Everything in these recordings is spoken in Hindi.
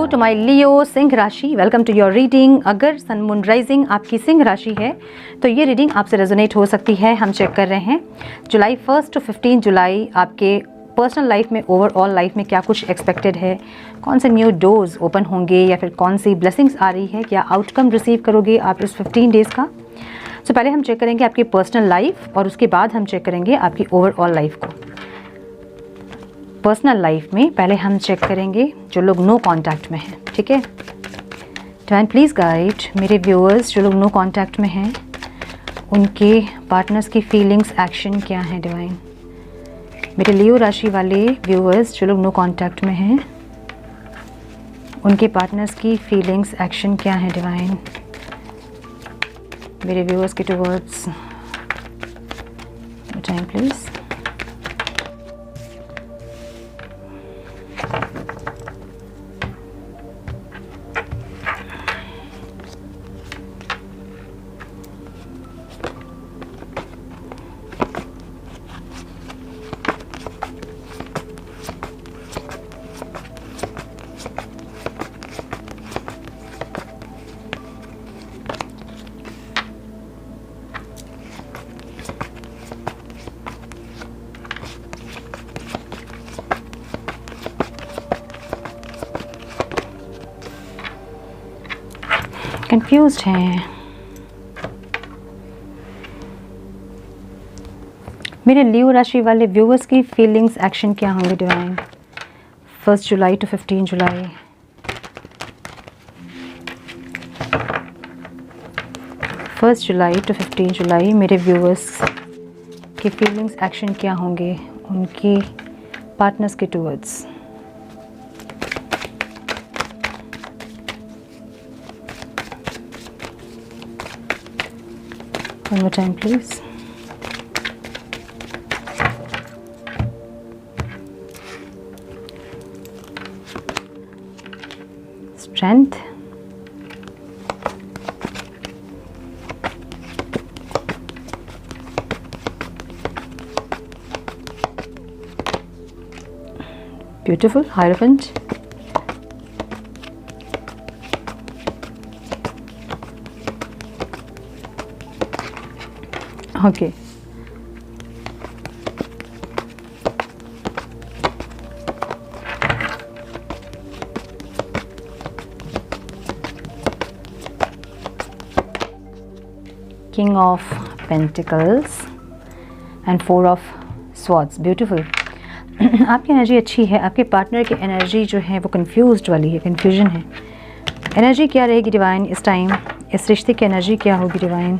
टू माय लियो सिंह राशि, वेलकम टू योर रीडिंग। अगर सन मून राइजिंग आपकी सिंह राशि है तो ये रीडिंग आपसे रेजोनेट हो सकती है। हम चेक कर रहे हैं जुलाई 1 to 15 जुलाई आपके पर्सनल लाइफ में, ओवरऑल लाइफ में क्या कुछ एक्सपेक्टेड है, कौन से न्यू डोर्स ओपन होंगे या फिर कौन सी ब्लेसिंग्स आ रही है, क्या आउटकम रिसीव करोगे आप इस 15 डेज़ का। तो पहले हम चेक करेंगे आपकी पर्सनल लाइफ और उसके बाद हम चेक करेंगे आपकी ओवरऑल लाइफ को। पर्सनल लाइफ में पहले हम चेक करेंगे जो लोग नो कांटेक्ट में हैं, ठीक है। डिवाइन प्लीज़ गाइड मेरे व्यूअर्स जो लोग नो कांटेक्ट में हैं, उनके पार्टनर्स की फीलिंग्स, एक्शन क्या है डिवाइन। मेरे लियो राशि वाले व्यूअर्स जो लोग नो कांटेक्ट में हैं, उनके पार्टनर्स की फीलिंग्स, एक्शन क्या है डिवाइन। मेरे व्यूअर्स के टुवर्ड्स टाइम प्लीज़। कंफ्यूज्ड हैं मेरे लियो राशि वाले व्यूअर्स की फीलिंग्स, एक्शन क्या होंगे divine 1 July to 15 July. First July to 15 जुलाई मेरे व्यूअर्स की फीलिंग्स, एक्शन क्या होंगे उनकी पार्टनर्स के towards. One more time, please. Strength. Beautiful, Hierophant. Okay. King of Pentacles and 4 of Swords. Beautiful. आपकी एनर्जी अच्छी है, आपके पार्टनर की एनर्जी जो है वो कंफ्यूज्ड वाली है, कंफ्यूजन है। एनर्जी क्या रहेगी डिवाइन इस टाइम, इस रिश्ते की एनर्जी क्या होगी divine.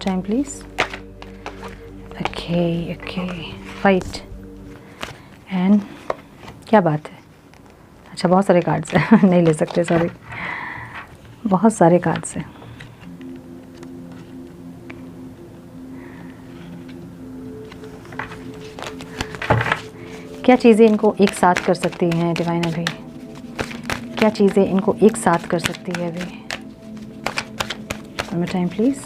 Time please. Okay, fight and क्या बात है। अच्छा, बहुत सारे कार्ड्स हैं नहीं ले सकते, सॉरी, बहुत सारे कार्ड्स हैं। क्या चीज़ें इनको एक साथ कर सकती हैं डिवाइन अभी, क्या चीज़ें इनको एक साथ कर सकती है अभी। Time please.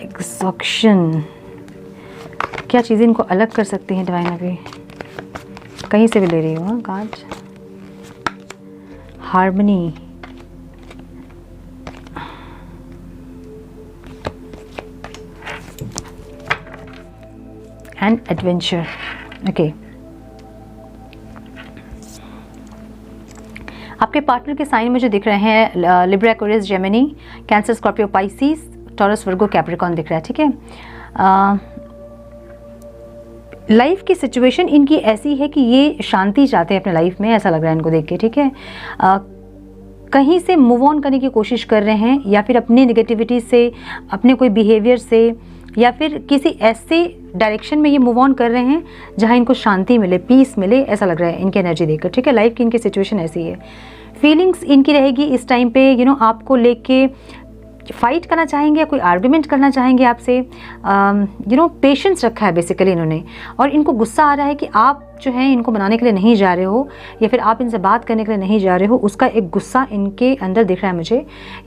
एक्सॉक्शन, क्या चीज़ें इनको अलग कर सकती हैं डिवाइन अभी, कहीं से भी ले रही हूँ card. Harmony, and adventure. Okay, आपके पार्टनर के साइन मुझे दिख रहे हैं Libra, Aquarius, Gemini, Cancer, Scorpio, Pisces, Taurus, Virgo, Capricorn दिख रहा है, ठीक है। लाइफ की सिचुएशन इनकी ऐसी है कि ये शांति चाहते हैं अपने लाइफ में, ऐसा लग रहा है इनको देख के, ठीक है। कहीं से मूव ऑन करने की कोशिश कर रहे हैं या फिर अपनी नेगेटिविटी से, अपने कोई बिहेवियर से, या फिर किसी ऐसे डायरेक्शन में ये मूव ऑन कर रहे हैं जहाँ इनको शांति मिले, पीस मिले, ऐसा लग रहा है इनकी एनर्जी देखकर, ठीक है। लाइफ की इनकी सिचुएशन ऐसी है। फीलिंग्स इनकी रहेगी इस टाइम पे आपको लेके फाइट करना चाहेंगे, कोई आर्गुमेंट करना चाहेंगे आपसे। पेशेंस रखा है बेसिकली इन्होंने, और इनको गुस्सा आ रहा है कि आप जो है इनको बनाने के लिए नहीं जा रहे हो या फिर आप इनसे बात करने के लिए नहीं जा रहे हो, उसका एक गुस्सा इनके अंदर दिख रहा है मुझे।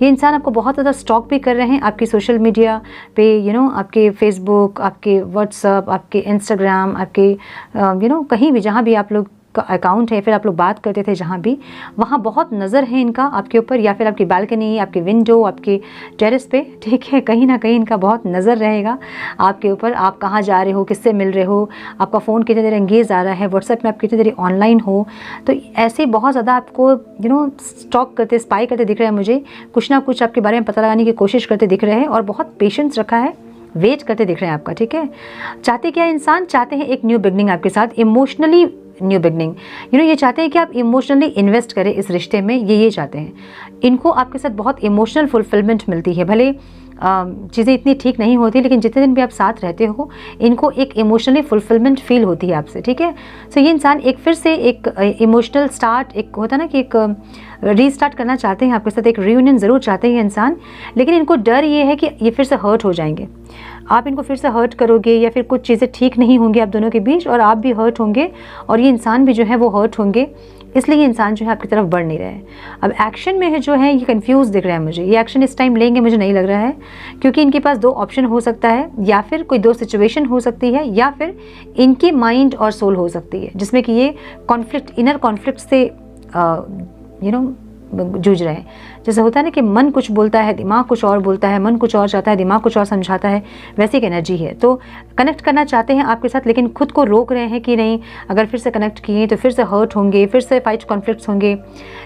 ये इंसान आपको बहुत ज़्यादा स्टॉक भी कर रहे हैं आपकी सोशल मीडिया पे, आपके फेसबुक, आपके व्हाट्सअप, आपके इंस्टाग्राम, आपके कहीं भी जहाँ भी आप लोग का अकाउंट है, फिर आप लोग बात करते थे जहाँ भी, वहाँ बहुत नज़र है इनका आपके ऊपर, या फिर आपकी बालकनी, आपके विंडो, आपके टेरेस पे, ठीक है, कहीं ना कहीं इनका बहुत नज़र रहेगा आपके ऊपर। आप कहाँ जा रहे हो, किससे मिल रहे हो, आपका फ़ोन कितनी देर एंगेज आ रहा है, व्हाट्सएप में आप कितनी देर ऑनलाइन हो, तो ऐसे बहुत ज़्यादा आपको स्टॉक करते, स्पाई करते दिख रहे हैं मुझे, कुछ ना कुछ आपके बारे में पता लगाने की कोशिश करते दिख रहे हैं, और बहुत पेशेंस रखा है, वेट करते दिख रहे हैं आपका, ठीक है। चाहते क्या इंसान, चाहते हैं एक न्यू बिगनिंग आपके साथ, इमोशनली न्यू बिगनिंग। ये चाहते हैं कि आप इमोशनली इन्वेस्ट करें इस रिश्ते में, ये चाहते हैं। इनको आपके साथ बहुत इमोशनल फुलफिलमेंट मिलती है, भले चीज़ें इतनी ठीक नहीं होती, लेकिन जितने दिन भी आप साथ रहते हो इनको एक इमोशनली फुलफिलमेंट फील होती है आपसे, ठीक है। सो ये इंसान एक फिर से एक इमोशनल स्टार्ट, एक होता है ना कि एक रीस्टार्ट करना चाहते हैं आपके साथ, एक रियूनियन ज़रूर चाहते हैं ये इंसान, लेकिन इनको डर ये है कि ये फिर से हर्ट हो जाएंगे, आप इनको फिर से हर्ट करोगे या फिर कुछ चीज़ें ठीक नहीं होंगी आप दोनों के बीच, और आप भी हर्ट होंगे और ये इंसान भी जो है वो हर्ट होंगे, इसलिए ये इंसान जो है आपकी तरफ बढ़ नहीं रहा है। अब एक्शन में है जो है ये कंफ्यूज दिख रहा है मुझे, ये एक्शन इस टाइम लेंगे मुझे नहीं लग रहा है, क्योंकि इनके पास दो ऑप्शन हो सकता है, या फिर कोई दो सिचुएशन हो सकती है, या फिर इनकी माइंड और सोल हो सकती है जिसमें कि ये कॉन्फ्लिक्ट, इनर कॉन्फ्लिक्ट से जूझ रहे हैं। जैसे होता है ना कि मन कुछ बोलता है, दिमाग कुछ और बोलता है, मन कुछ और चाहता है, दिमाग कुछ और समझाता है, वैसी एक एनर्जी है। तो कनेक्ट करना चाहते हैं आपके साथ, लेकिन खुद को रोक रहे हैं कि नहीं, अगर फिर से कनेक्ट किए तो फिर से हर्ट होंगे, फिर से फाइट कॉन्फ्लिक्ट्स होंगे,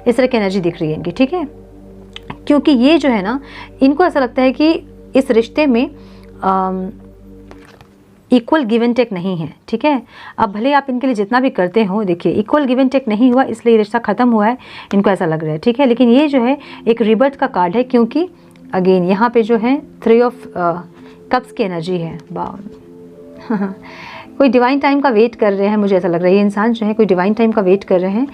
इस तरह की एनर्जी दिख रही है इनकी, ठीक है। क्योंकि ये जो है ना, इनको ऐसा लगता है कि इस रिश्ते में इक्वल गिव एंड टेक नहीं है, ठीक है। अब भले आप इनके लिए जितना भी करते हो, देखिए इक्वल गिव एंड टेक नहीं हुआ, इसलिए रिश्ता ख़त्म हुआ है, इनको ऐसा लग रहा है, ठीक है। लेकिन ये जो है एक रिबर्थ का कार्ड है, क्योंकि अगेन यहाँ पे जो है 3 ऑफ कप्स की एनर्जी है। वाह कोई डिवाइन टाइम का वेट कर रहे हैं, मुझे ऐसा लग रहा है ये इंसान जो है कोई डिवाइन टाइम का वेट कर रहे हैं।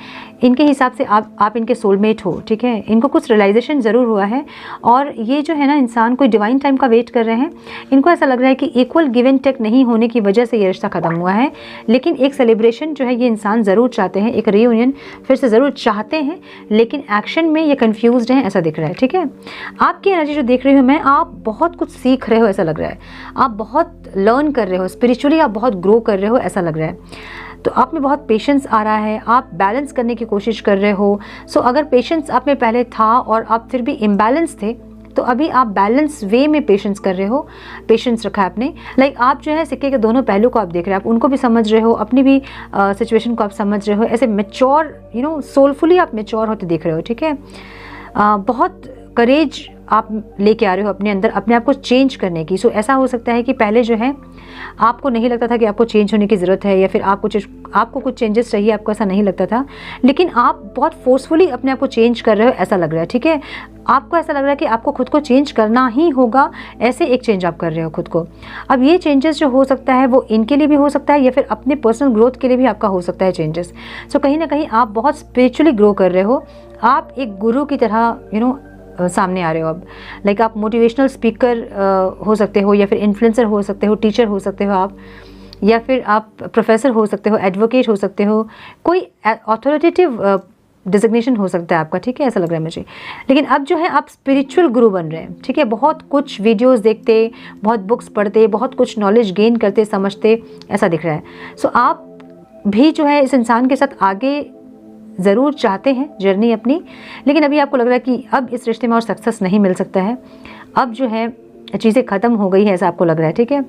इनके हिसाब से आप इनके सोलमेट हो, ठीक है। इनको कुछ रियलाइजेशन ज़रूर हुआ है, और ये जो है ना इंसान कोई डिवाइन टाइम का वेट कर रहे हैं। इनको ऐसा लग रहा है कि इक्वल गिव एंड टेक नहीं होने की वजह से ये रिश्ता ख़त्म हुआ है, लेकिन एक सेलिब्रेशन जो है ये इंसान ज़रूर चाहते हैं, एक रियूनियन फिर से ज़रूर चाहते हैं, लेकिन एक्शन में ये कन्फ्यूज़ड हैं, ऐसा दिख रहा है, ठीक है। आपकी एनर्जी जो देख रही हूँ मैं, आप बहुत कुछ सीख रहे हो ऐसा लग रहा है, आप बहुत लर्न कर रहे हो, स्पिरिचुअली आप बहुत ग्रो कर रहे हो ऐसा लग रहा है। तो आप में बहुत पेशेंस आ रहा है, आप बैलेंस करने की कोशिश कर रहे हो। सो अगर पेशेंस आप में पहले था और आप फिर भी इम्बैलेंस थे, तो अभी आप बैलेंस वे में पेशेंस कर रहे हो, पेशेंस रखा है आपने। लाइक आप जो है सिक्के के दोनों पहलू को आप देख रहे हो, आप उनको भी समझ रहे हो, अपनी भी सिचुएशन को आप समझ रहे हो, ऐसे मैच्योर सोलफुली आप मैच्योर होते दिख रहे हो, ठीक है। बहुत करेज आप लेके आ रहे हो अपने अंदर, अपने आप को चेंज करने की। सो ऐसा हो सकता है कि पहले जो है आपको नहीं लगता था कि आपको चेंज होने की ज़रूरत है, या फिर आपको कुछ चेंजेस चाहिए, आपको ऐसा नहीं लगता था, लेकिन आप बहुत फोर्सफुली अपने आप को चेंज कर रहे हो ऐसा लग रहा है, ठीक है। आपको ऐसा लग रहा है कि आपको खुद को चेंज करना ही होगा, ऐसे एक चेंज आप कर रहे हो खुद को। अब ये चेंजेस जो हो सकता है वो इनके लिए भी हो सकता है, या फिर अपने पर्सनल ग्रोथ के लिए भी आपका हो सकता है चेंजेस। सो कहीं ना कहीं आप बहुत स्पिरिचुअली ग्रो कर रहे हो, आप एक गुरु की तरह सामने आ रहे हो अब। लाइक आप मोटिवेशनल स्पीकर हो सकते हो, या फिर इन्फ्लुएंसर हो सकते हो, टीचर हो सकते हो आप, या फिर आप प्रोफेसर हो सकते हो, एडवोकेट हो सकते हो, कोई अथॉरिटेटिव डिजिग्नेशन हो सकता है आपका, ठीक है, ऐसा लग रहा है मुझे। लेकिन अब जो है आप स्पिरिचुअल गुरु बन रहे हैं, ठीक है। बहुत कुछ वीडियोस देखते, बहुत बुक्स पढ़ते, बहुत कुछ नॉलेज गेन करते, समझते, ऐसा दिख रहा है। सो आप भी जो है इस इंसान के साथ आगे ज़रूर चाहते हैं जर्नी अपनी, लेकिन अभी आपको लग रहा है कि अब इस रिश्ते में और सक्सेस नहीं मिल सकता है, अब जो है चीज़ें ख़त्म हो गई है, ऐसा आपको लग रहा है, ठीक है।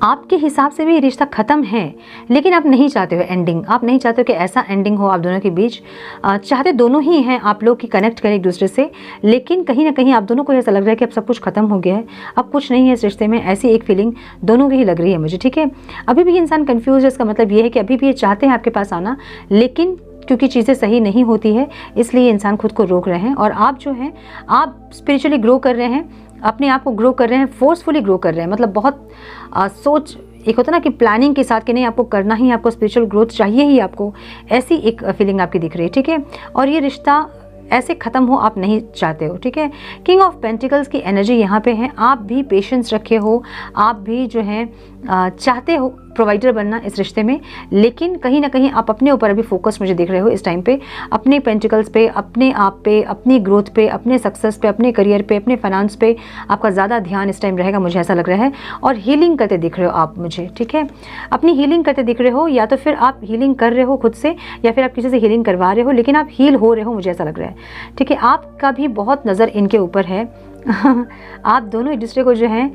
आपके हिसाब से भी ये रिश्ता ख़त्म है, लेकिन आप नहीं चाहते हो एंडिंग, आप नहीं चाहते हो कि ऐसा एंडिंग हो आप दोनों के बीच। चाहते दोनों ही हैं आप लोग की कनेक्ट करें एक दूसरे से, लेकिन कहीं ना कहीं आप दोनों को ऐसा लग रहा है कि अब सब कुछ ख़त्म हो गया है, अब कुछ नहीं है इस रिश्ते में, ऐसी एक फीलिंग दोनों की ही लग रही है मुझे, ठीक है। अभी भी इंसान कन्फ्यूज है, इसका मतलब ये है कि अभी भी ये चाहते हैं आपके पास आना, लेकिन क्योंकि चीज़ें सही नहीं होती है इसलिए इंसान खुद को रोक रहे हैं। और आप जो हैं आप स्पिरिचुअली ग्रो कर रहे हैं, अपने आप को ग्रो कर रहे हैं, फोर्सफुली ग्रो कर रहे हैं, मतलब बहुत सोच, एक होता ना कि प्लानिंग के साथ कि नहीं आपको करना ही, आपको स्पिरिचुअल ग्रोथ चाहिए ही आपको, ऐसी एक फीलिंग आपकी दिख रही है, ठीक है। और ये रिश्ता ऐसे ख़त्म हो आप नहीं चाहते हो, ठीक है। किंग ऑफ पेंटिकल्स की एनर्जी यहाँ पे है, आप भी पेशेंस रखे हो, आप भी जो है चाहते हो प्रोवाइडर बनना इस रिश्ते में, लेकिन कहीं ना कहीं आप अपने ऊपर अभी फोकस मुझे दिख रहे हो इस टाइम पे, अपने पेंटिकल्स पे, अपने आप पे, अपनी ग्रोथ पे, अपने सक्सेस पे, अपने करियर पे, अपने फाइनेंस पे आपका ज़्यादा ध्यान इस टाइम रहेगा, मुझे ऐसा लग रहा है। और हीलिंग करते दिख रहे हो आप मुझे, ठीक है, अपनी हीलिंग करते दिख रहे हो, या तो फिर आप हीलिंग कर रहे हो खुद से या फिर आप किसी से हीलिंग करवा रहे हो, लेकिन आप हील हो रहे हो, मुझे ऐसा लग रहा है, ठीक है। आपका भी बहुत नज़र इनके ऊपर है आप दोनों एक दूसरे को जो है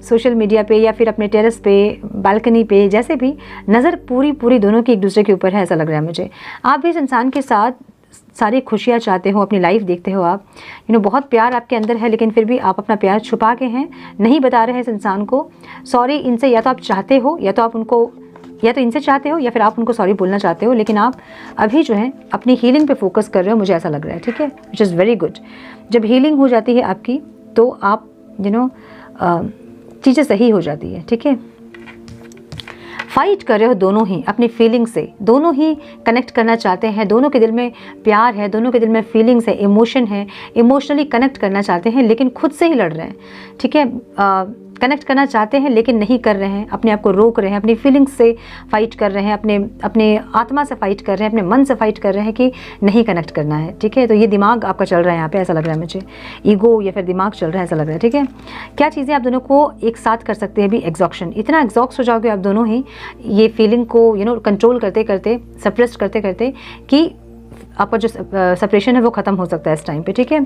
सोशल मीडिया पे या फिर अपने टेरेस पे, बालकनी पे, जैसे भी नज़र पूरी दोनों की एक दूसरे के ऊपर है, ऐसा लग रहा है मुझे। आप भी इस इंसान के साथ सारी खुशियाँ चाहते हो, अपनी लाइफ देखते हो आप, बहुत प्यार आपके अंदर है, लेकिन फिर भी आप अपना प्यार छुपा के हैं, नहीं बता रहे हैं इस इंसान को। सॉरी इनसे या तो आप चाहते हो, या तो आप उनको, या तो इनसे चाहते हो, या फिर आप उनको सॉरी बोलना चाहते हो, लेकिन आप अभी जो है अपनी हीलिंग पे फोकस कर रहे हो, मुझे ऐसा लग रहा है, ठीक है, विच इज़ वेरी गुड। जब हीलिंग हो जाती है आपकी तो आप चीज़ें सही हो जाती है, ठीक है। फाइट कर रहे हो दोनों ही अपनी फीलिंग से, दोनों ही कनेक्ट करना चाहते हैं, दोनों के दिल में प्यार है, दोनों के दिल में फीलिंग्स है, इमोशन है, इमोशनली कनेक्ट करना चाहते हैं, लेकिन खुद से ही लड़ रहे हैं, ठीक है। कनेक्ट करना चाहते हैं लेकिन नहीं कर रहे हैं, अपने आप को रोक रहे हैं, अपनी फीलिंग्स से फाइट कर रहे हैं, अपने आत्मा से फाइट कर रहे हैं, अपने मन से फाइट कर रहे हैं कि नहीं कनेक्ट करना है, ठीक है। तो ये दिमाग आपका चल रहा है यहाँ पे, ऐसा लग रहा है मुझे, ईगो या फिर दिमाग चल रहा है, ऐसा लग रहा है, ठीक है। क्या चीज़ें आप दोनों को एक साथ कर सकते हैं अभी, एग्जॉक्शन, इतना एग्जॉक्ट हो जाओगे आप दोनों ही ये फीलिंग को कंट्रोल करते करते, सप्रेस करते करते, कि आपका जो सेपरेशन है वो ख़त्म हो सकता है इस टाइम पे, ठीक है।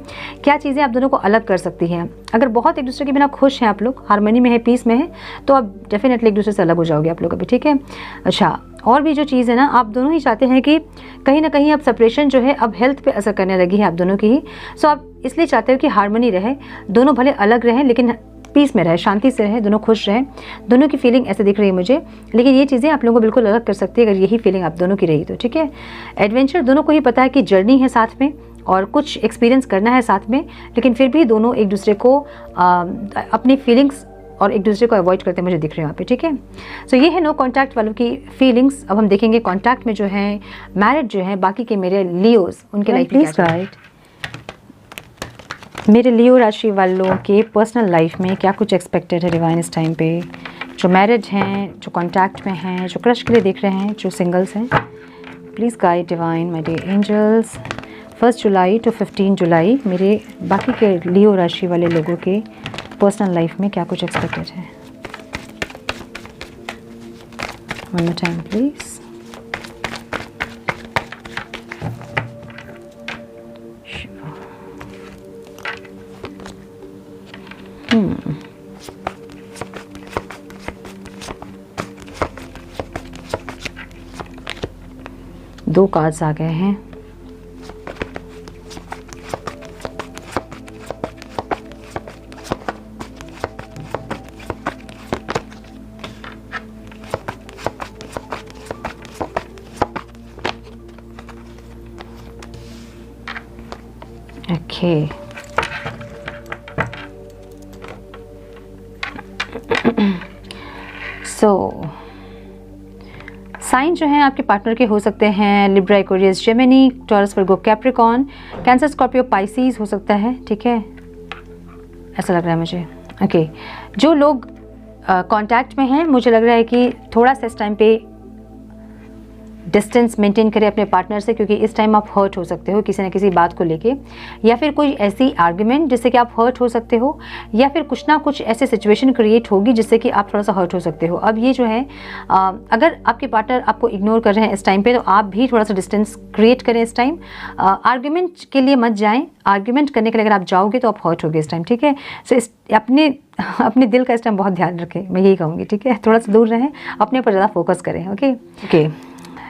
क्या चीज़ें आप दोनों को अलग कर सकती हैं, अगर बहुत एक दूसरे के बिना खुश हैं आप लोग, हार्मनी में है, पीस में है, तो आप डेफिनेटली एक दूसरे से अलग हो जाओगे आप लोग अभी, ठीक है। अच्छा, और भी जो चीज़ है ना, आप दोनों ही चाहते हैं कि कहीं ना कहीं अब सेपरेशन जो है अब हेल्थ पे असर करने लगी है आप दोनों की ही, सो आप इसलिए चाहते हो कि हार्मनी रहे, दोनों भले अलग रहें लेकिन पीस में रहे, शांति से रहे, दोनों खुश रहें, दोनों की फीलिंग ऐसे दिख रही है मुझे, लेकिन ये चीज़ें आप लोगों को बिल्कुल अलग कर सकती है अगर यही फीलिंग आप दोनों की रही तो, ठीक है। एडवेंचर दोनों को ही पता है कि जर्नी है साथ में और कुछ एक्सपीरियंस करना है साथ में, लेकिन फिर भी दोनों एक दूसरे को अपनी फीलिंग्स और एक दूसरे को अवॉइड करते मुझे दिख रहे हैं यहाँ पे, ठीक है। सो ये है नो कॉन्टैक्ट वालों की फीलिंग्स। अब हम देखेंगे कॉन्टैक्ट में जो है, मैरिड जो है, बाकी के मेरे लियोज, उनके लाइफ में क्या है, मेरे लियो राशि वालों के पर्सनल लाइफ में क्या कुछ एक्सपेक्टेड है डिवाइन इस टाइम पे, जो मैरिज हैं, जो कॉन्टैक्ट में हैं, जो क्रश के लिए देख रहे हैं, जो सिंगल्स हैं। Please guide divine my dear angels, 1 जुलाई टू 15 जुलाई मेरे बाकी के लियो राशि वाले लोगों के पर्सनल लाइफ में क्या कुछ एक्सपेक्टेड है। One more time please. दो कार्ड्स आ गए हैं। ओके, सो साइन जो हैं आपके पार्टनर के हो सकते हैं Libra, Aquarius, Gemini, taurus, Virgo, Capricorn, cancer, Scorpio, Pisces हो सकता है, ठीक है, ऐसा लग रहा है मुझे। ओके, जो लोग कांटेक्ट में हैं, मुझे लग रहा है कि थोड़ा सा इस टाइम पे डिस्टेंस मेंटेन करें अपने पार्टनर से, क्योंकि इस टाइम आप हर्ट हो सकते हो किसी न किसी बात को लेके, या फिर कोई ऐसी आर्ग्यूमेंट जिससे कि आप हर्ट हो सकते हो, या फिर कुछ ना कुछ ऐसे सिचुएशन क्रिएट होगी जिससे कि आप थोड़ा सा हर्ट हो सकते हो। अब ये जो है अगर आपके पार्टनर आपको इग्नोर कर रहे हैं इस टाइम पे, तो आप भी थोड़ा सा डिस्टेंस क्रिएट करें इस टाइम। आर्ग्यूमेंट के लिए मत जाएँ, आर्ग्यूमेंट करने के लिए अगर आप जाओगे तो आप हर्ट होगे इस टाइम, ठीक है। सो अपने दिल का इस टाइम बहुत ध्यान रखें, मैं यही कहूँगी, ठीक है। थोड़ा सा दूर रहें, अपने ऊपर ज़्यादा फोकस करें। ओके ओके,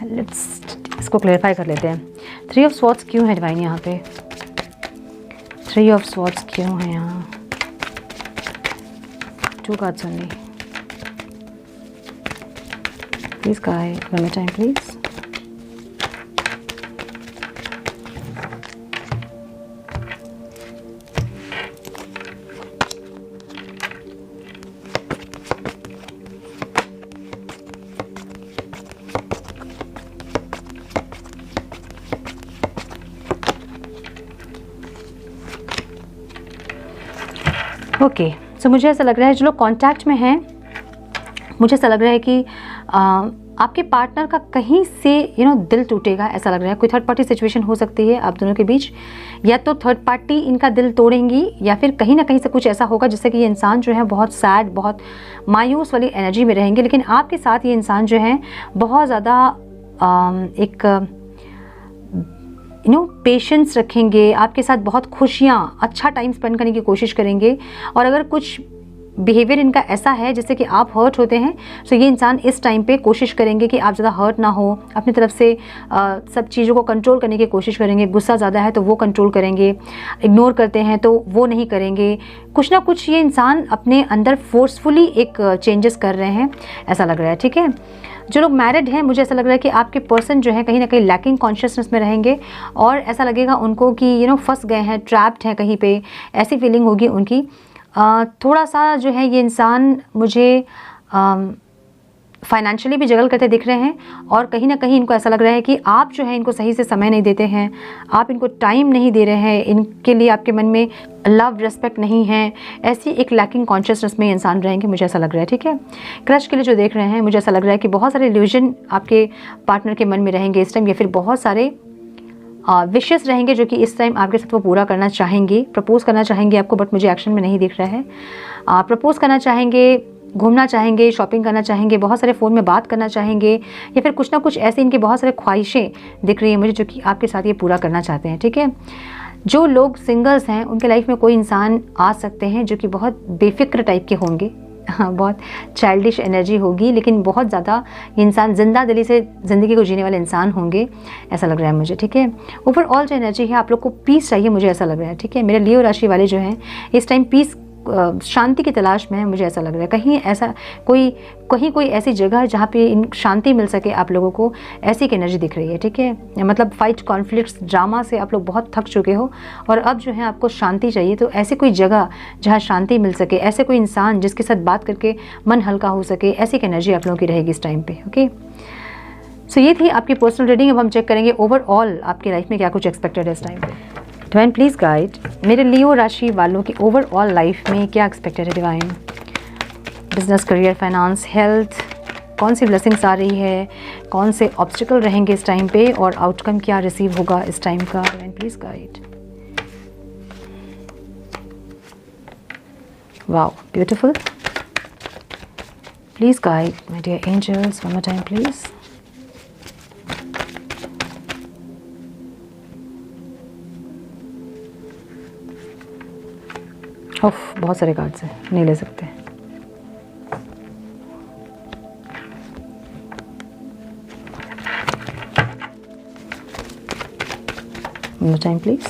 लेट्स इसको क्लेरिफाई कर लेते हैं। 3 ऑफ स्वॉर्ड्स क्यों है डिवाइन यहाँ पे? 3 ऑफ स्वॉर्ड्स क्यों है यहाँ? 2 cards only, please guide one more time please. Okay, so मुझे ऐसा लग रहा है जो लोग कांटेक्ट में हैं, मुझे ऐसा लग रहा है कि आपके पार्टनर का कहीं से दिल टूटेगा, ऐसा लग रहा है। कोई थर्ड पार्टी सिचुएशन हो सकती है आप दोनों के बीच, या तो थर्ड पार्टी इनका दिल तोड़ेंगी या फिर कहीं ना कहीं से कुछ ऐसा होगा जिससे कि ये इंसान जो है बहुत सैड, बहुत मायूस वाली एनर्जी में रहेंगे। लेकिन आपके साथ ये इंसान जो है बहुत ज़्यादा एक पेशेंस रखेंगे, आपके साथ बहुत खुशियाँ, अच्छा टाइम स्पेंड करने की कोशिश करेंगे। और अगर कुछ बिहेवियर इनका ऐसा है जिससे कि आप हर्ट होते हैं, तो ये इंसान इस टाइम पे कोशिश करेंगे कि आप ज़्यादा हर्ट ना हो, अपनी तरफ से सब चीज़ों को कंट्रोल करने की कोशिश करेंगे। गुस्सा ज़्यादा है तो वो कंट्रोल करेंगे, इग्नोर करते हैं तो वो नहीं करेंगे। कुछ ना कुछ ये इंसान अपने अंदर फोर्सफुली एक चेंजेस कर रहे हैं, ऐसा लग रहा है। ठीक है, जो लोग मैरिड हैं, मुझे ऐसा लग रहा है कि आपके पर्सन जो है कहीं ना कहीं लैकिंग कॉन्शियसनेस में रहेंगे और ऐसा लगेगा उनको कि फंस गए हैं, ट्रैप्ड हैं कहीं पे, ऐसी फीलिंग होगी उनकी। थोड़ा सा जो है ये इंसान मुझे फाइनेंशियली भी जगल करते दिख रहे हैं और कहीं ना कहीं इनको ऐसा लग रहा है कि आप जो है इनको सही से समय नहीं देते हैं, आप इनको टाइम नहीं दे रहे हैं, इनके लिए आपके मन में लव रिस्पेक्ट नहीं है। ऐसी एक लैकिंग कॉन्शियसनेस में इंसान रहेंगे, मुझे ऐसा लग रहा है। ठीक है, क्रश के लिए जो देख रहे हैं, मुझे ऐसा लग रहा है कि बहुत सारे इल्यूजन आपके पार्टनर के मन में रहेंगे इस टाइम, या फिर बहुत सारे विशेस रहेंगे जो कि इस टाइम आपके साथ वो पूरा करना चाहेंगे। प्रपोज करना चाहेंगे आपको, बट मुझे एक्शन में नहीं दिख रहा है। प्रपोज करना चाहेंगे, घूमना चाहेंगे, शॉपिंग करना चाहेंगे, बहुत सारे फ़ोन में बात करना चाहेंगे, या फिर कुछ ना कुछ ऐसे इनकी बहुत सारे ख्वाहिशें दिख रही हैं मुझे जो कि आपके साथ ये पूरा करना चाहते हैं। ठीक है, जो लोग सिंगल्स हैं उनके लाइफ में कोई इंसान आ सकते हैं जो कि बहुत बेफिक्र टाइप के होंगे, हाँ, बहुत चाइल्डिश एनर्जी होगी, लेकिन बहुत ज़्यादा इंसान जिंदा दिली से ज़िंदगी को जीने वाले इंसान होंगे, ऐसा लग रहा है मुझे। ठीक है, ओवरऑल जो एनर्जी है, आप लोग को पीस चाहिए, मुझे ऐसा लग रहा है। ठीक है, मेरे लियो राशि वाले जो हैं इस टाइम पीस, शांति की तलाश में है, मुझे ऐसा लग रहा है। कहीं कोई ऐसी जगह जहाँ पे इन शांति मिल सके आप लोगों को, ऐसी एक एनर्जी दिख रही है। ठीक है, मतलब फाइट, कॉन्फ्लिक्ट्स, ड्रामा से आप लोग बहुत थक चुके हो और अब जो है आपको शांति चाहिए। तो ऐसी कोई जगह जहाँ शांति मिल सके, ऐसे कोई इंसान जिसके साथ बात करके मन हल्का हो सके, ऐसी एक एनर्जी आप लोगों की रहेगी इस टाइम पे। ओके, सो ये थी आपकी पर्सनल रीडिंग। अब हम चेक करेंगे ओवरऑल आपकी लाइफ में क्या कुछ एक्सपेक्टेड है इस टाइम पे। डिवाइन प्लीज़ गाइड मेरे लियो राशि वालों की ओवरऑल लाइफ में क्या एक्सपेक्टेड है divine. Business, career, finance, health, कौन सी ब्लेसिंग्स आ रही है, कौन से ऑब्स्टिकल रहेंगे इस टाइम पे और आउटकम क्या रिसीव होगा इस टाइम का। Divine please guide. Wow, beautiful. Please guide my dear angels, one more time please. ओफ, बहुत सारे कार्ड्स हैं, नहीं ले सकते। No time please.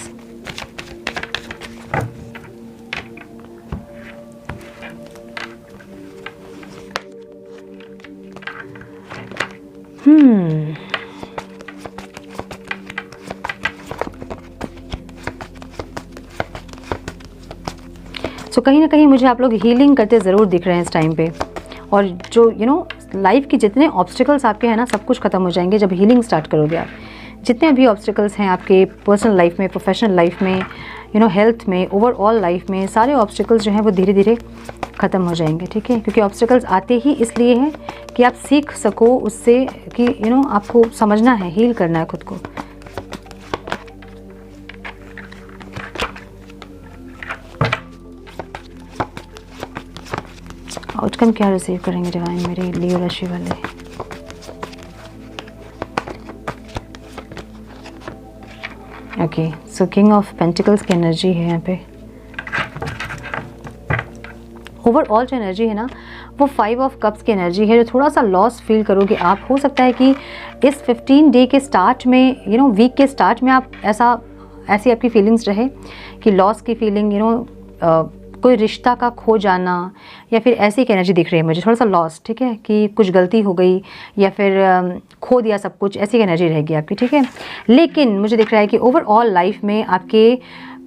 सो कहीं ना कहीं मुझे आप लोग हीलिंग करते ज़रूर दिख रहे हैं इस टाइम पे, और जो लाइफ के जितने ऑब्स्टिकल्स आपके हैं ना, सब कुछ ख़त्म हो जाएंगे जब हीलिंग स्टार्ट करोगे आप। जितने भी ऑब्स्टिकल्स हैं आपके पर्सनल लाइफ में, प्रोफेशनल लाइफ में, हेल्थ में, ओवरऑल लाइफ में, सारे ऑब्स्टिकल्स जो हैं वो धीरे धीरे ख़त्म हो जाएंगे। ठीक है, क्योंकि ऑब्स्टिकल्स आते ही इसलिए हैं कि आप सीख सको उससे कि आपको समझना है, हील करना है खुद को। आउटकम क्या रिसीव करेंगे डिवाइन मेरे लियो राशि वाले। Okay, so king of pentacles की एनर्जी है यहाँ पे। ओवरऑल जो एनर्जी है ना, वो 5 ऑफ कप्स की एनर्जी है, जो थोड़ा सा लॉस फील करोगे आप। हो सकता है कि इस 15 डे के स्टार्ट में, वीक के स्टार्ट में आप ऐसी आपकी फीलिंग्स रहे कि लॉस की फीलिंग, कोई रिश्ता का खो जाना, या फिर ऐसी एक एनर्जी दिख रही है मुझे, थोड़ा सा लॉस। ठीक है, कि कुछ गलती हो गई या फिर खो दिया सब कुछ, ऐसी एक एनर्जी रहेगी आपकी। ठीक है, लेकिन मुझे दिख रहा है कि ओवरऑल लाइफ में आपके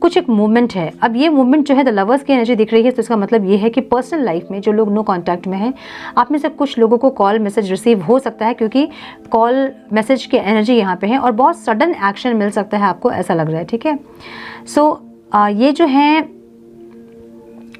कुछ एक मूवमेंट है। अब ये मूवमेंट जो है द लवर्स की एनर्जी दिख रही है, तो इसका मतलब ये है कि पर्सनल लाइफ में जो लोग नो कांटेक्ट में हैं, आप में से कुछ लोगों को कॉल मैसेज रिसीव हो सकता है, क्योंकि कॉल मैसेज की एनर्जी यहाँ पे है, और बहुत सडन एक्शन मिल सकता है आपको, ऐसा लग रहा है। ठीक है, सो ये जो है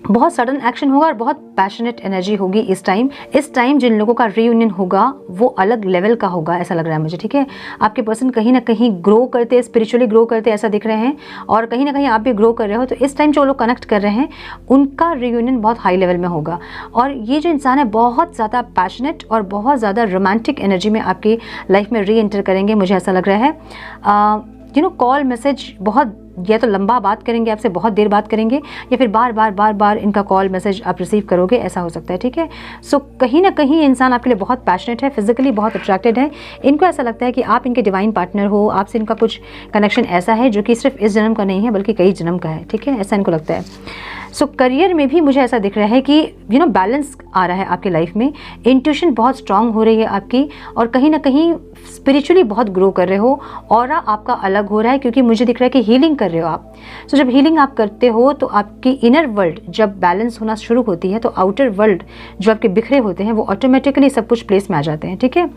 बहुत सडन एक्शन होगा और बहुत पैशनेट एनर्जी होगी इस टाइम जिन लोगों का रीयूनियन होगा वो अलग लेवल का होगा, ऐसा लग रहा है मुझे, ठीक है। आपके पर्सन कहीं ना कहीं ग्रो करते, स्पिरिचुअली ग्रो करते ऐसा दिख रहे हैं, और कहीं ना कहीं आप भी ग्रो कर रहे हो। तो इस टाइम जो लोग कनेक्ट कर रहे हैं उनका रीयूनियन बहुत हाई लेवल में होगा, और ये जो इंसान है बहुत ज़्यादा पैशनेट और बहुत ज़्यादा रोमांटिक एनर्जी में आपकी लाइफ में री एंटर करेंगे, मुझे ऐसा लग रहा है। कॉल मैसेज बहुत, या तो लंबा बात करेंगे आपसे, बहुत देर बात करेंगे, या फिर बार बार इनका कॉल मैसेज आप रिसीव करोगे, ऐसा हो सकता है, ठीक है। सो कहीं ना कहीं इंसान आपके लिए बहुत पैशनेट है, फिजिकली बहुत अट्रैक्टेड है। इनको ऐसा लगता है कि आप इनके डिवाइन पार्टनर हो, आपसे इनका कुछ कनेक्शन ऐसा है जो कि सिर्फ इस जन्म का नहीं है बल्कि कई जन्म का है, ठीक है, ऐसा इनको लगता है। सो करियर में भी मुझे ऐसा दिख रहा है कि बैलेंस आ रहा है आपकी लाइफ में, इंट्यूशन बहुत स्ट्रांग हो रही है आपकी, और कहीं ना कहीं स्पिरिचुअली बहुत ग्रो कर रहे हो, ऑरा आपका अलग हो रहा है, क्योंकि मुझे दिख रहा है कि हीलिंग कर रहे हो आप। सो जब हीलिंग आप करते हो तो आपकी इनर वर्ल्ड जब बैलेंस होना शुरू होती है तो आउटर वर्ल्ड जो आपके बिखरे होते हैं वो ऑटोमेटिकली सब कुछ प्लेस में आ जाते हैं, ठीक है।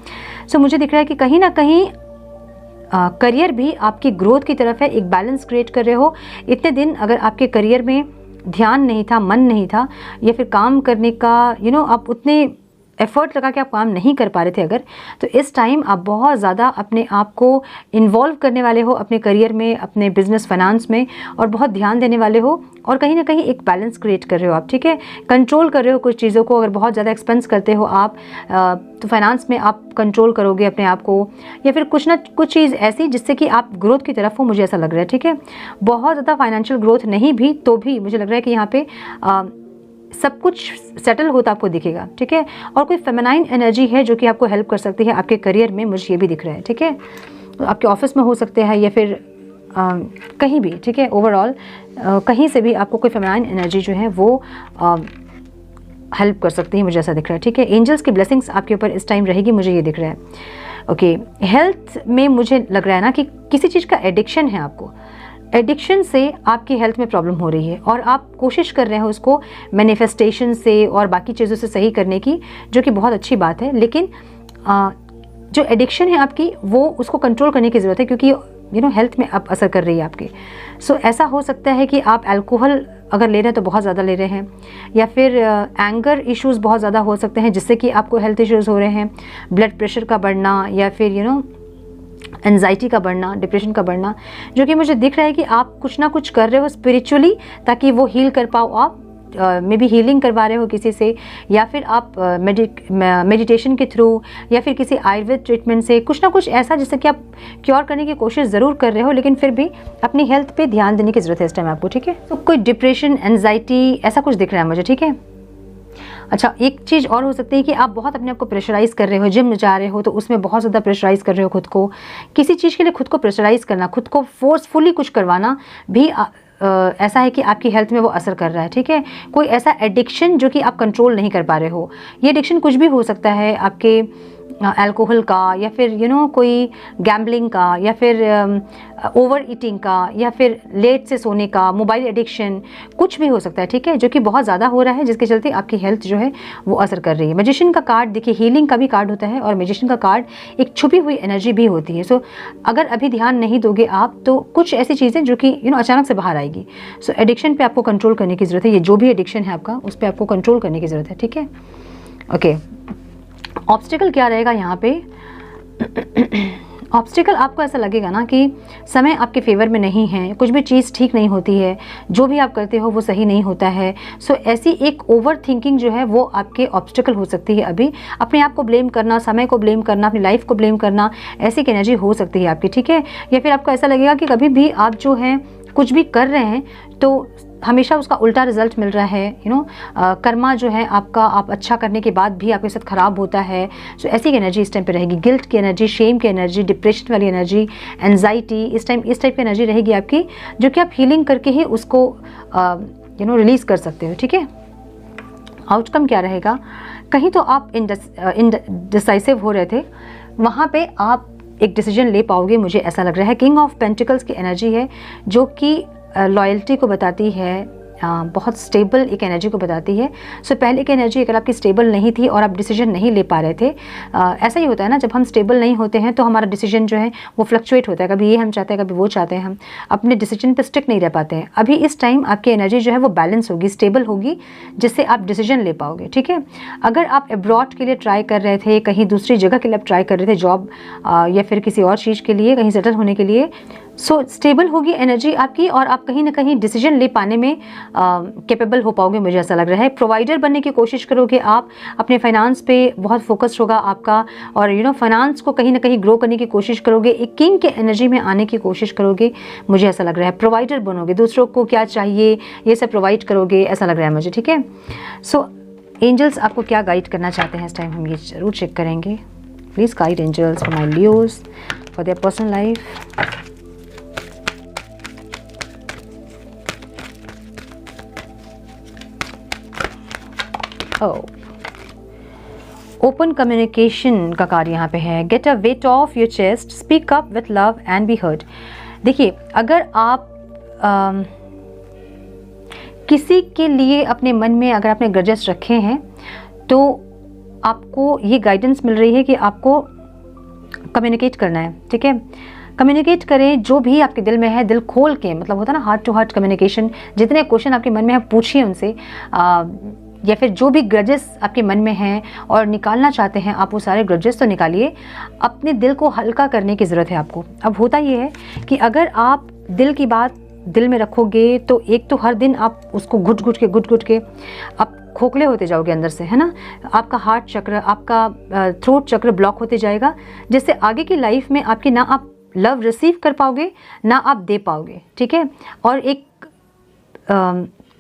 सो मुझे दिख रहा है कि कहीं ना कहीं करियर भी आपकी ग्रोथ की तरफ है, एक बैलेंस क्रिएट कर रहे हो। इतने दिन अगर आपके करियर में ध्यान नहीं था, मन नहीं था, या फिर काम करने का आप उतने एफर्ट लगा के आप काम नहीं कर पा रहे थे अगर, तो इस टाइम आप बहुत ज़्यादा अपने आप को इन्वॉल्व करने वाले हो अपने करियर में, अपने बिजनेस फाइनेंस में, और बहुत ध्यान देने वाले हो, और कहीं ना कहीं एक बैलेंस क्रिएट कर रहे हो आप, ठीक है। कंट्रोल कर रहे हो कुछ चीज़ों को। अगर बहुत ज़्यादा एक्सपेंस करते हो आप तो फाइनेंस में आप कंट्रोल करोगे अपने आप को, या फिर कुछ ना कुछ चीज़ ऐसी जिससे कि आप ग्रोथ की तरफ हो, मुझे ऐसा लग रहा है, ठीक है। बहुत ज़्यादा फाइनेंशियल ग्रोथ नहीं भी तो भी मुझे लग रहा है कि यहाँ पे सब कुछ सेटल होता आपको दिखेगा, ठीक है। और कोई फेमिनाइन एनर्जी है जो कि आपको हेल्प कर सकती है आपके करियर में, मुझे ये भी दिख रहा है, ठीक है। तो आपके ऑफिस में हो सकते हैं या फिर कहीं भी, ठीक है। ओवरऑल कहीं से भी आपको कोई फेमिनाइन एनर्जी जो है वो हेल्प कर सकती है, मुझे ऐसा दिख रहा है, ठीक है। एंजल्स की ब्लेसिंग्स आपके ऊपर इस टाइम रहेगी, मुझे ये दिख रहा है। ओके, हेल्थ में मुझे लग रहा है ना कि किसी चीज़ का एडिक्शन है आपको, एडिक्शन से आपकी हेल्थ में प्रॉब्लम हो रही है, और आप कोशिश कर रहे हो उसको मैनिफेस्टेशन से और बाकी चीज़ों से सही करने की, जो कि बहुत अच्छी बात है। लेकिन जो एडिक्शन है आपकी वो उसको कंट्रोल करने की ज़रूरत है, क्योंकि हेल्थ में अब असर कर रही है आपके। सो ऐसा हो सकता है कि आप अल्कोहल अगर ले रहे हैं तो बहुत ज़्यादा ले रहे हैं, या फिर एंगर इश्यूज़ बहुत ज़्यादा हो सकते हैं जिससे कि आपको हेल्थ इश्यूज़ हो रहे हैं, ब्लड प्रेशर का बढ़ना, या फिर एंजाइटी का बढ़ना, डिप्रेशन का बढ़ना, जो कि मुझे दिख रहा है कि आप कुछ ना कुछ कर रहे हो स्पिरिचुअली ताकि वो हील कर पाओ आप। मे बी हीलिंग करवा रहे हो किसी से, या फिर आप मेडिटेशन के थ्रू, या फिर किसी आयुर्वेद ट्रीटमेंट से, कुछ ना कुछ ऐसा जिससे कि आप क्योर करने की कोशिश ज़रूर कर रहे हो, लेकिन फिर भी अपनी हेल्थ पे ध्यान देने की ज़रूरत है इस टाइम आपको, ठीक है। तो कोई डिप्रेशन, एंजाइटी ऐसा कुछ दिख रहा है मुझे, ठीक है। अच्छा, एक चीज़ और हो सकती है कि आप बहुत अपने आप को प्रेशराइज़ कर रहे हो, जिम जा रहे हो तो उसमें बहुत ज़्यादा प्रेशराइज़ कर रहे हो खुद को। किसी चीज़ के लिए खुद को प्रेशराइज़ करना, खुद को फोर्सफुली कुछ करवाना भी ऐसा है कि आपकी हेल्थ में वो असर कर रहा है, ठीक है। कोई ऐसा एडिक्शन जो कि आप कंट्रोल नहीं कर पा रहे हो, ये एडिक्शन कुछ भी हो सकता है आपके अल्कोहल का, या फिर कोई गैम्बलिंग का, या फिर ओवर ईटिंग का, या फिर लेट से सोने का, मोबाइल एडिक्शन, कुछ भी हो सकता है, ठीक है, जो कि बहुत ज़्यादा हो रहा है जिसके चलते आपकी हेल्थ जो है वो असर कर रही है। मैजिशियन का कार्ड देखिए, हीलिंग का भी कार्ड होता है, और मैजिशियन का कार्ड एक छुपी हुई एनर्जी भी होती है। सो अगर अभी ध्यान नहीं दोगे आप तो कुछ ऐसी चीज़ें जो कि अचानक से बाहर आएगी। सो एडिक्शन पे आपको कंट्रोल करने की ज़रूरत है, ये जो भी एडिक्शन है आपका उस पर आपको कंट्रोल करने की ज़रूरत है, ठीक है। ओके, ऑब्स्टिकल क्या रहेगा यहाँ पे? ऑब्स्टिकल आपको ऐसा लगेगा ना कि समय आपके फेवर में नहीं है, कुछ भी चीज़ ठीक नहीं होती है, जो भी आप करते हो वो सही नहीं होता है। सो ऐसी एक ओवर थिंकिंग जो है वो आपके ऑब्स्टिकल हो सकती है। अभी अपने आप को ब्लेम करना, समय को ब्लेम करना, अपनी लाइफ को ब्लेम करना, ऐसी एक एनर्जी हो सकती है आपकी, ठीक है। या फिर आपको ऐसा लगेगा कि कभी भी आप जो है कुछ भी कर रहे हैं तो हमेशा उसका उल्टा रिजल्ट मिल रहा है। कर्मा जो है आपका, आप अच्छा करने के बाद भी आपके साथ ख़राब होता है। सो ऐसी एनर्जी इस टाइम पे रहेगी, गिल्ट की एनर्जी, शेम की एनर्जी, डिप्रेशन वाली एनर्जी, एंजाइटी, इस टाइप की एनर्जी रहेगी आपकी, जो कि आप हीलिंग करके ही उसको रिलीज़ कर सकते हो, ठीक है। आउटकम क्या रहेगा? कहीं तो आप इंडिसाइसिव हो रहे थे, वहाँ पे आप एक डिसीजन ले पाओगे, मुझे ऐसा लग रहा है। किंग ऑफ पेंटिकल्स की एनर्जी है जो कि लॉयल्टी को बताती है, बहुत स्टेबल एक एनर्जी को बताती है। सो पहले की एनर्जी अगर आपकी स्टेबल नहीं थी और आप डिसीजन नहीं ले पा रहे थे, ऐसा ही होता है ना, जब हम स्टेबल नहीं होते हैं तो हमारा डिसीजन जो है वो फ्लक्चुएट होता है, कभी ये हम चाहते हैं कभी वो चाहते हैं, हम अपने डिसीजन पर स्टिक नहीं रह पाते हैं। अभी इस टाइम आपकी एनर्जी जो है वो बैलेंस होगी, स्टेबल होगी, जिससे आप डिसीजन ले पाओगे। ठीक है, अगर आप अब्रॉड के लिए ट्राई कर रहे थे, कहीं दूसरी जगह के लिए आप ट्राई कर रहे थे, जॉब या फिर किसी और चीज़ के लिए, कहीं सेटल होने के लिए, सो स्टेबल होगी एनर्जी आपकी और आप कहीं ना कहीं डिसीजन ले पाने में कैपेबल हो पाओगे, मुझे ऐसा लग रहा है। प्रोवाइडर बनने की कोशिश करोगे आप, अपने फाइनेंस पे बहुत फोकस्ड होगा आपका, और फाइनेंस को कहीं ना कहीं ग्रो करने की कोशिश करोगे, एक किंग के एनर्जी में आने की कोशिश करोगे, मुझे ऐसा लग रहा है। प्रोवाइडर बनोगे, दूसरों को क्या चाहिए ये सब प्रोवाइड करोगे, ऐसा लग रहा है मुझे। ठीक है, सो एंजल्स आपको क्या गाइड करना चाहते हैं इस टाइम, हम ये ज़रूर चेक करेंगे। Please guide angels for my Leos for their personal life. Open communication का कार्य यहाँ पे है। Get a weight off your chest, speak up with love and be heard. देखिए, अगर आप किसी के लिए अपने मन में अगर आपने ग्रजेस रखे हैं तो आपको ये गाइडेंस मिल रही है कि आपको कम्युनिकेट करना है। ठीक है, कम्युनिकेट करें जो भी आपके दिल में है, दिल खोल के, मतलब होता है ना हार्ट टू हार्ट कम्युनिकेशन। जितने क्वेश्चन आपके मन में है पूछिए उनसे, या फिर जो भी ग्रजेस आपके मन में हैं और निकालना चाहते हैं आप, वो सारे ग्रजेस तो निकालिए। अपने दिल को हल्का करने की ज़रूरत है आपको। अब होता ये है कि अगर आप दिल की बात दिल में रखोगे तो एक तो हर दिन आप उसको घुट घुट के आप खोखले होते जाओगे अंदर से, है ना। आपका हार्ट चक्र, आपका थ्रोट चक्र ब्लॉक होते जाएगा, जिससे आगे की लाइफ में आपकी ना आप लव रिसीव कर पाओगे ना आप दे पाओगे। ठीक है, और एक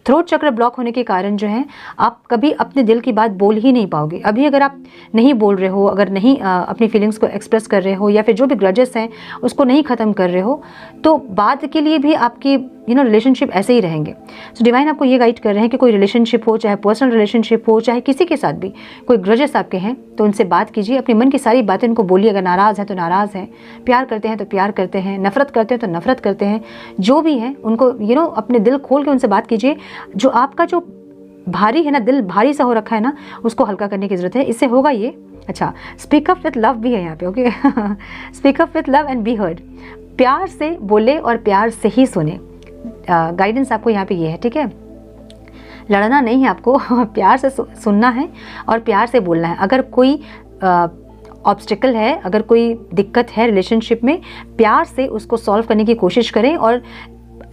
थ्रोट चक्र ब्लॉक होने के कारण जो है आप कभी अपने दिल की बात बोल ही नहीं पाओगे। अभी अगर आप नहीं बोल रहे हो, अगर नहीं अपनी फीलिंग्स को एक्सप्रेस कर रहे हो, या फिर जो भी ग्रजेस हैं उसको नहीं ख़त्म कर रहे हो, तो बाद के लिए भी आपकी रिलेशनशिप ऐसे ही रहेंगे। सो डिवाइन आपको ये गाइड कर रहे हैं कि कोई रिलेशनशिप हो, चाहे पर्सनल रिलेशनशिप हो, चाहे किसी के साथ भी कोई ग्रजेस आपके हैं, तो उनसे बात कीजिए, अपने मन की सारी बातें उनको बोलिए। अगर नाराज़ हैं तो नाराज़ हैं, प्यार करते हैं तो प्यार करते हैं, नफरत करते हैं तो नफरत करते हैं, जो भी है उनको अपने दिल खोल के उनसे बात कीजिए। जो आपका जो भारी है ना, दिल भारी सा हो रखा है ना, उसको हल्का करने की ज़रूरत है। इससे होगा ये। अच्छा, स्पीक अप विथ लव भी है यहाँ पे, okay. Speak up with love and be heard. प्यार से बोले और प्यार से ही सुने। गाइडेंस आपको यहाँ पे ये है। ठीक है, लड़ना नहीं है आपको, प्यार से सुनना है और प्यार से बोलना है। अगर कोई ऑब्स्टिकल है, अगर कोई दिक्कत है रिलेशनशिप में, प्यार से उसको सॉल्व करने की कोशिश करें और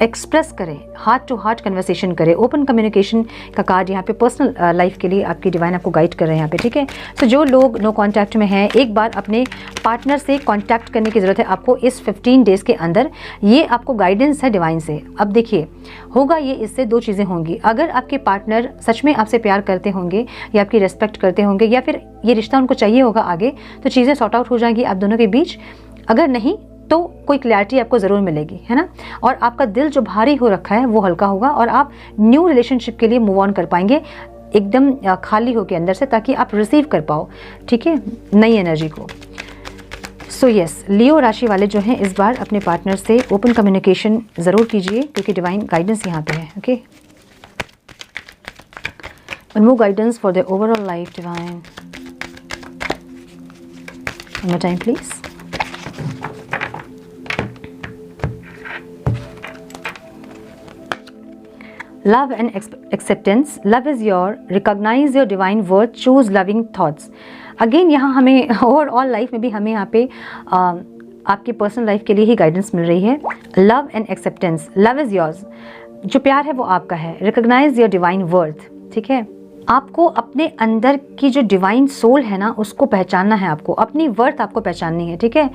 एक्सप्रेस करें, हार्ट टू हार्ट कन्वर्सेशन करें। ओपन कम्युनिकेशन का कार्ड यहाँ पे पर्सनल लाइफ के लिए आपकी डिवाइन आपको गाइड कर रहे हैं यहाँ पे। ठीक है, तो जो लोग नो कांटेक्ट में हैं, एक बार अपने पार्टनर से कांटेक्ट करने की ज़रूरत है आपको इस 15 डेज़ के अंदर। ये आपको गाइडेंस है डिवाइन से। अब देखिए, होगा ये, इससे दो चीज़ें होंगी। अगर आपके पार्टनर सच में आपसे प्यार करते होंगे या आपकी रेस्पेक्ट करते होंगे, या फिर ये रिश्ता उनको चाहिए होगा आगे, तो चीज़ें सॉर्ट आउट हो जाएंगी आप दोनों के बीच। अगर नहीं तो कोई क्लैरिटी आपको ज़रूर मिलेगी, है ना। और आपका दिल जो भारी हो रखा है वो हल्का होगा और आप न्यू रिलेशनशिप के लिए मूव ऑन कर पाएंगे एकदम खाली होकर अंदर से, ताकि आप रिसीव कर पाओ, ठीक है, नई एनर्जी को। सो यस, लियो राशि वाले जो हैं इस बार अपने पार्टनर से ओपन कम्युनिकेशन ज़रूर कीजिए, क्योंकि डिवाइन गाइडेंस यहाँ पे है। Okay, one more guidance for the overall life divine. One more time please. Love and acceptance. Love is your, recognize your divine worth, choose loving thoughts. Again यहाँ हमें ओवरऑल लाइफ में भी हमें यहाँ पे आपके पर्सनल लाइफ के लिए ही गाइडेंस मिल रही है। Love and acceptance, love is yours, जो प्यार है वो आपका है। रिकॉग्नाइज योर डिवाइन वर्थ, ठीक है, आपको अपने अंदर की जो डिवाइन सोल है ना उसको पहचानना है, आपको अपनी वर्थ आपको पहचाननी है, ठीक है।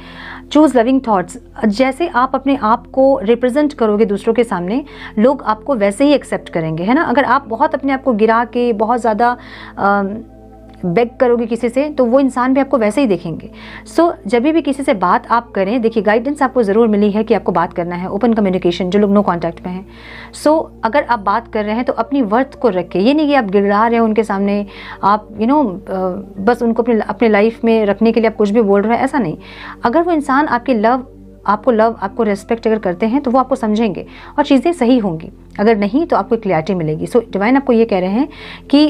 चूज़ लविंग थॉट्स, जैसे आप अपने आप को रिप्रेजेंट करोगे दूसरों के सामने, लोग आपको वैसे ही एक्सेप्ट करेंगे, है ना। अगर आप बहुत अपने आप को गिरा के बहुत ज़्यादा बेग करोगे किसी से, तो वो इंसान भी आपको वैसे ही देखेंगे। सो जब भी किसी से बात आप करें, देखिए गाइडेंस आपको ज़रूर मिली है कि आपको बात करना है, ओपन कम्युनिकेशन, जो लोग नो कांटेक्ट में हैं। सो अगर आप बात कर रहे हैं तो अपनी वर्थ को रख के, ये नहीं कि आप गिड़गिड़ा रहे हो उनके सामने, आप बस उनको अपने लाइफ में रखने के लिए आप कुछ भी बोल रहे हैं, ऐसा नहीं। अगर वो इंसान आपकी लव आपको लव, आपको रेस्पेक्ट अगर करते हैं तो वो आपको समझेंगे और चीज़ें सही होंगी। अगर नहीं तो आपको क्लैरिटी मिलेगी। सो डिवाइन आपको ये कह रहे हैं कि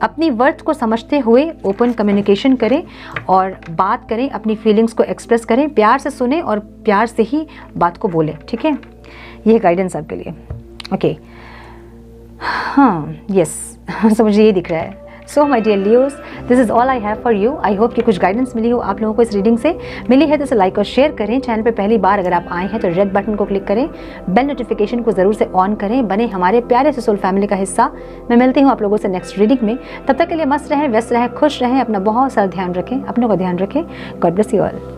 अपनी वर्थ को समझते हुए ओपन कम्युनिकेशन करें और बात करें, अपनी फीलिंग्स को एक्सप्रेस करें, प्यार से सुने और प्यार से ही बात को बोलें। ठीक है, ये गाइडेंस आपके लिए। ओके, हाँ, यस, सो मुझे ये दिख रहा है। So my dear Leos, this is all I have for you. I hope कि कुछ गाइडेंस मिली हो आप लोगों को इस रीडिंग से। मिली है तो इसे लाइक और शेयर करें। चैनल पे पहली बार अगर आप आए हैं तो रेड बटन को क्लिक करें, बेल नोटिफिकेशन को ज़रूर से ऑन करें, बने हमारे प्यारे से सोल फैमिली का हिस्सा। मैं मिलती हूँ आप लोगों से नेक्स्ट रीडिंग में। तब तक के लिए मस्त रहें, व्यस्त रहें, खुश रहें, अपना बहुत सारा ध्यान रखें, अपनों का ध्यान रखें। God bless you all.